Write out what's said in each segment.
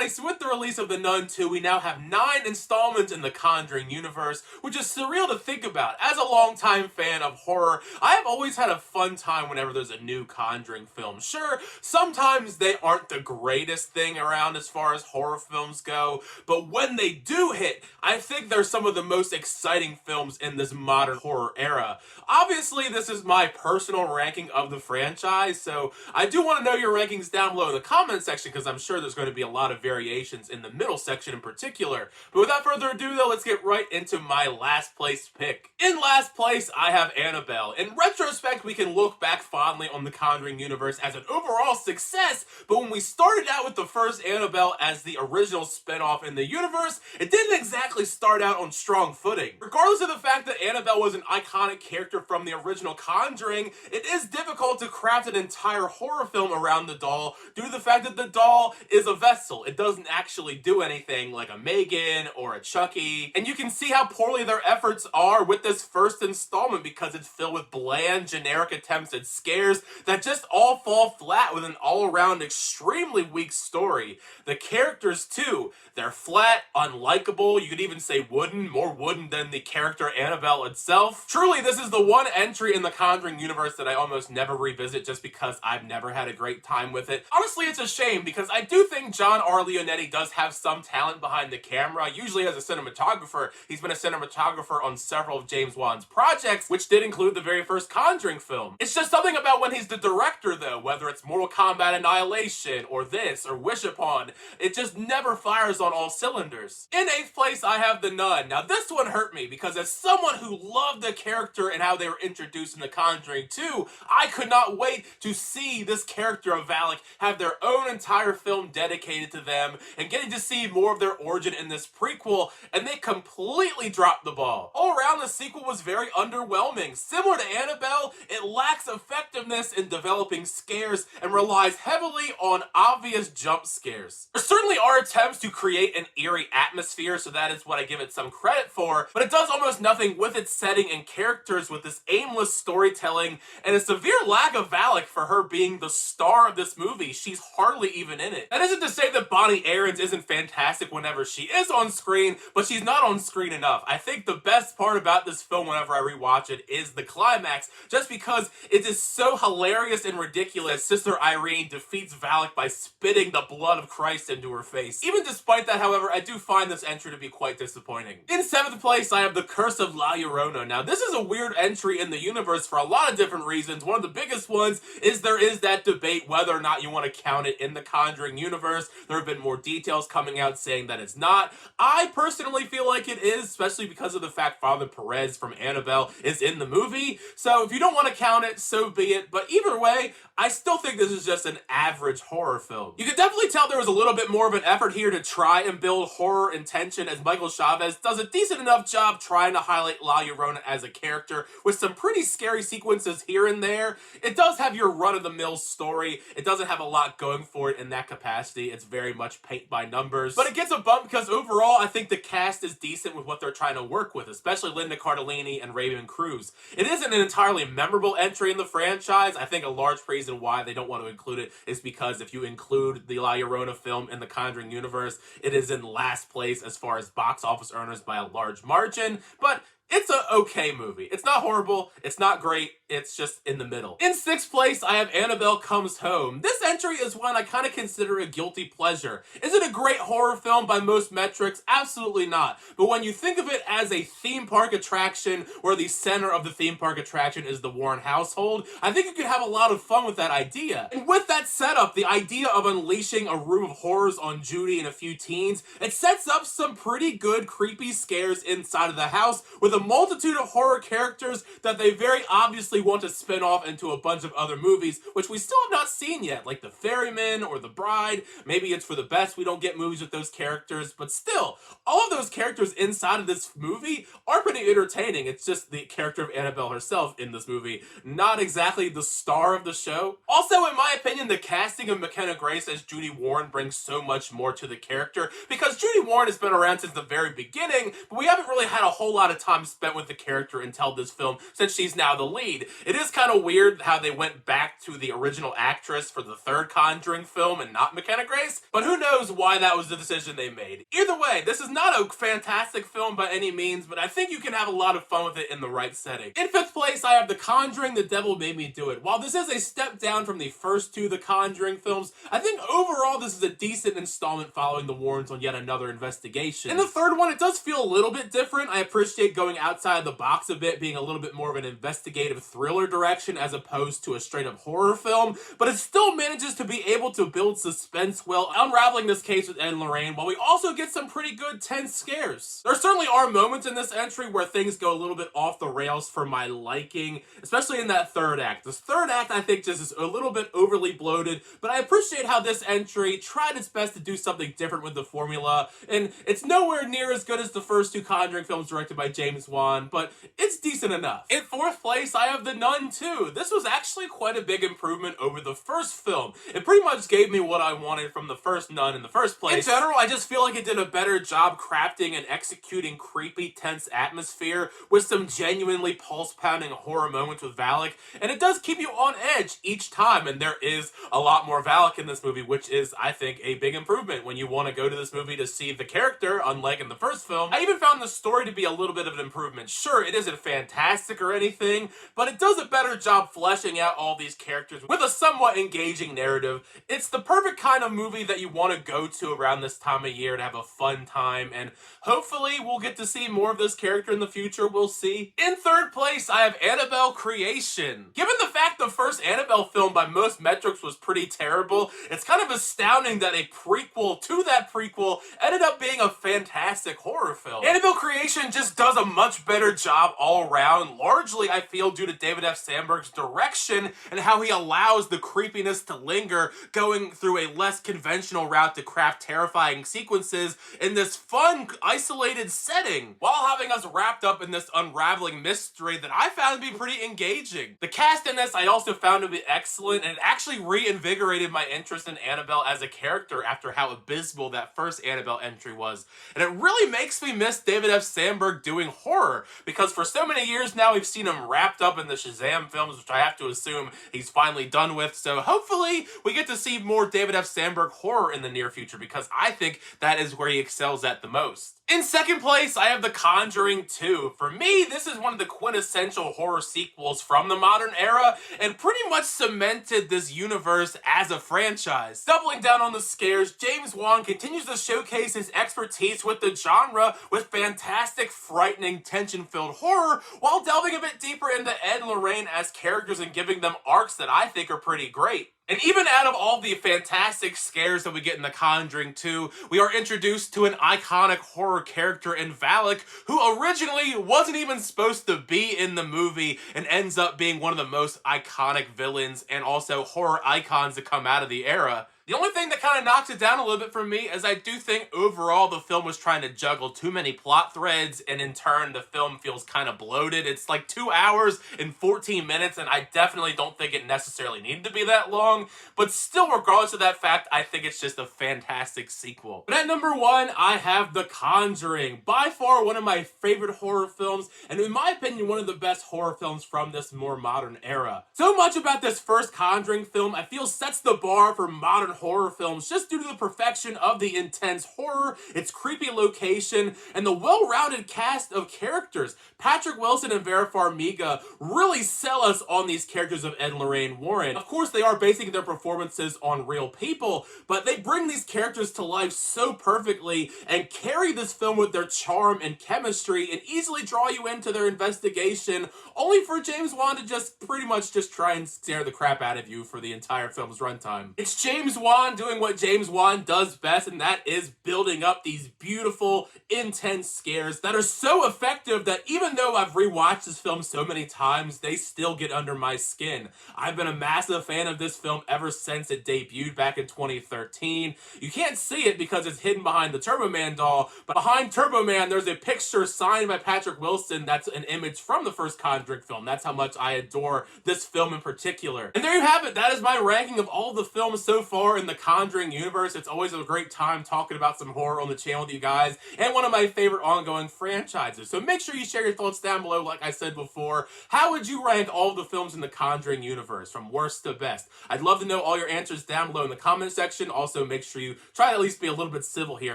everybody, so with the release of The Nun 2, we now have 9 installments in the Conjuring universe, which is surreal to think about. As a longtime fan of horror, I have always had a fun time whenever there's a new Conjuring film. Sure, sometimes they aren't the greatest thing around as far as horror films go, but when they do hit, I think they're some of the most exciting films in this modern horror era. Obviously, this is my personal ranking of the franchise, so I do want to know your rankings down below in the comment section, because I'm sure there's going to be a lot of variations in the middle section in particular. But without further ado though, let's get right into my last place pick. In last place, I have Annabelle. In retrospect, we can look back fondly on the Conjuring universe as an overall success, but when we started out with the first Annabelle as the original spinoff in the universe, it didn't exactly start out on strong footing. Regardless of the fact that Annabelle was an iconic character from the original Conjuring, it is difficult to craft an entire horror film around the doll due to the fact that the doll is a vessel. It doesn't actually do anything like a Megan or a Chucky, and you can see how poorly their efforts are with this first installment because it's filled with bland, generic attempts at scares that just all fall flat with an all-around extremely weak story. The characters too, they're flat, unlikable, you could even say wooden, more wooden than the character Annabelle itself. Truly, this is the one entry in the Conjuring universe that I almost never revisit just because I've never had a great time with it. Honestly, it's a shame because I do think John R. Leonetti does have some talent behind the camera. Usually as a cinematographer, he's been a cinematographer on several of James Wan's projects, which did include the very first Conjuring film. It's just something about when he's the director though, whether it's Mortal Kombat Annihilation or this or Wish Upon, it just never fires on all cylinders. In 8th place, I have The Nun. Now this one hurt me because as someone who loved the character and how they were introduced in The Conjuring 2, I could not wait to see this character of Valak have their own entire film dedicated to them and getting to see more of their origin in this prequel, and they completely dropped the ball. All around, the sequel was very underwhelming. Similar to Annabelle, it lacks effectiveness in developing scares and relies heavily on obvious jump scares. There certainly are attempts to create an eerie atmosphere, so that is what I give it some credit for, but it does almost nothing with its setting and characters with this aimless storytelling and a severe lack of Valak for her being the star of this movie. She's hardly even in it. That isn't to say that Bonnie Aarons isn't fantastic whenever she is on screen, but she's not on screen enough. I think the best part about this film whenever I rewatch it is the climax, just because it is so hilarious and ridiculous. Sister Irene defeats Valak by spitting the blood of Christ into her face. Even despite that, however, I do find this entry to be quite disappointing. In 7th place, I have The Curse of La Llorona. Now, this is a weird entry in the universe for a lot of different reasons. One of the biggest ones is there is that debate whether or not you want to count it in the Conjuring universe. There have been more details coming out saying that it's not. I personally feel like it is, especially because of the fact Father Perez from Annabelle is in the movie. So if you don't want to count it, so be it. But either way, I still think this is just an average horror film. You can definitely tell there was a little bit more of an effort here to try and build horror and tension, as Michael Chavez does a decent enough job trying to highlight La Llorona as a character with some pretty scary sequences here and there. It does have your run-of-the-mill story. It doesn't have a lot going for it in that capacity. It's very much paint by numbers. But it gets a bump because overall, I think the cast is decent with what they're trying to work with, especially Linda Cardellini and Raymond Cruz. It isn't an entirely memorable entry in the franchise. I think a large reason why they don't want to include it is because if you include the La Llorona film in the Conjuring universe, it is in last place as far as box office earners by a large margin, but it's an okay movie. It's not horrible, it's not great, it's just in the middle. In 6th place, I have Annabelle Comes Home. This entry is one I kind of consider a guilty pleasure. Is it a great horror film by most metrics? Absolutely not. But when you think of it as a theme park attraction where the center of the theme park attraction is the Warren household, I think you could have a lot of fun with that idea. And with that setup, the idea of unleashing a room of horrors on Judy and a few teens, it sets up some pretty good creepy scares inside of the house with a multitude of horror characters that they very obviously want to spin off into a bunch of other movies, which we still have not seen yet, like The Ferryman or The Bride. Maybe it's for the best we don't get movies with those characters, but still, all of those characters inside of this movie are pretty entertaining. It's just the character of Annabelle herself in this movie, not exactly the star of the show. Also, in my opinion, the casting of McKenna Grace as Judy Warren brings so much more to the character, because Judy Warren has been around since the very beginning, but we haven't really had a whole lot of time spent with the character until this film, since she's now the lead. It is kind of weird how they went back to the original actress for the third Conjuring film and not McKenna Grace, but who knows why that was the decision they made. Either way, this is not a fantastic film by any means, but I think you can have a lot of fun with it in the right setting. In fifth place, I have The Conjuring, The Devil Made Me Do It. While this is a step down from the first two The Conjuring films, I think overall this is a decent installment following the Warrens on yet another investigation. In the third one, it does feel a little bit different. I appreciate going outside the box a bit, being a little bit more of an investigative thriller direction as opposed to a straight up horror film, but it still manages to be able to build suspense while unraveling this case with Ed and Lorraine, while we also get some pretty good tense scares. There certainly are moments in this entry where things go a little bit off the rails for my liking, especially in that third act. This third act, I think, just is a little bit overly bloated, but I appreciate how this entry tried its best to do something different with the formula, and it's nowhere near as good as the first two Conjuring films directed by James Wan, but it's decent enough. In fourth place, I have The Nun 2. This was actually quite a big improvement over the first film. It pretty much gave me what I wanted from the first Nun in the first place. In general, I just feel like it did a better job crafting and executing creepy, tense atmosphere with some genuinely pulse-pounding horror moments with Valak, and it does keep you on edge each time, and there is a lot more Valak in this movie, which is, I think, a big improvement when you want to go to this movie to see the character, unlike in the first film. I even found the story to be a little bit of an improvement. Sure, it isn't fantastic or anything, but it does a better job fleshing out all these characters with a somewhat engaging narrative. It's the perfect kind of movie that you want to go to around this time of year to have a fun time, and hopefully we'll get to see more of this character in the future. We'll see. In third place, I have Annabelle Creation. Given the fact the first Annabelle film by most metrics was pretty terrible, it's kind of astounding that a prequel to that prequel ended up being a fantastic horror film. Annabelle Creation just does a much better job all around, largely I feel due to David F. Sandberg's direction and how he allows the creepiness to linger, going through a less conventional route to craft terrifying sequences in this fun, isolated setting, while having us wrapped up in this unraveling mystery that I found to be pretty engaging. The cast in this I also found to be excellent, and it actually reinvigorated my interest in Annabelle as a character after how abysmal that first Annabelle entry was. And it really makes me miss David F. Sandberg doing horror, because for so many years now we've seen him wrapped up in the Shazam films, which I have to assume he's finally done with, so hopefully we get to see more David F. Sandberg horror in the near future, because I think that is where he excels at the most. In second place, I have The Conjuring 2. For me, this is one of the quintessential horror sequels from the modern era, and pretty much cemented this universe as a franchise. Doubling down on the scares, James Wan continues to showcase his expertise with the genre with fantastic, frightening, tension-filled horror, while delving a bit deeper into Ed and Lorraine as characters and giving them arcs that I think are pretty great. And even out of all the fantastic scares that we get in The Conjuring 2, we are introduced to an iconic horror character in Valak, who originally wasn't even supposed to be in the movie and ends up being one of the most iconic villains and also horror icons to come out of the era. The only thing that kind of knocks it down a little bit for me is I do think overall the film was trying to juggle too many plot threads, and in turn the film feels kind of bloated. It's like 2 hours and 14 minutes, and I definitely don't think it necessarily needed to be that long, but still, regardless of that fact, I think it's just a fantastic sequel. But at number one, I have The Conjuring. By far one of my favorite horror films, and in my opinion, one of the best horror films from this more modern era. So much about this first Conjuring film I feel sets the bar for modern horror films just due to the perfection of the intense horror, its creepy location, and the well-rounded cast of characters. Patrick Wilson and Vera Farmiga really sell us on these characters of Ed and Lorraine Warren. Of course, they are basing their performances on real people, but they bring these characters to life so perfectly and carry this film with their charm and chemistry and easily draw you into their investigation, only for James Wan to just pretty much just try and scare the crap out of you for the entire film's runtime. It's James Wan doing what James Wan does best, and that is building up these beautiful, intense scares that are so effective that even though I've rewatched this film so many times, they still get under my skin. I've been a massive fan of this film ever since it debuted back in 2013. You can't see it because it's hidden behind the Turbo Man doll, but behind Turbo Man there's a picture signed by Patrick Wilson that's an image from the first Conjuring film. That's how much I adore this film in particular. And there you have it. That is my ranking of all the films so far horror in the Conjuring universe. It's always a great time talking about some horror on the channel with you guys, and one of my favorite ongoing franchises. So make sure you share your thoughts down below. Like I said before, how would you rank all the films in the Conjuring universe from worst to best? I'd love to know all your answers down below in the comment section. Also, make sure you try to at least be a little bit civil here,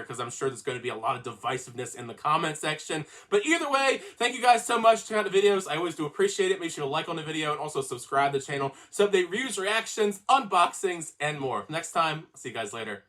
because I'm sure there's going to be a lot of divisiveness in the comment section. But either way, thank you guys so much for checking out the videos. I always do appreciate it. Make sure to like on the video and also subscribe to the channel so update reviews, reactions, unboxings, and more. Next time, I'll see you guys later.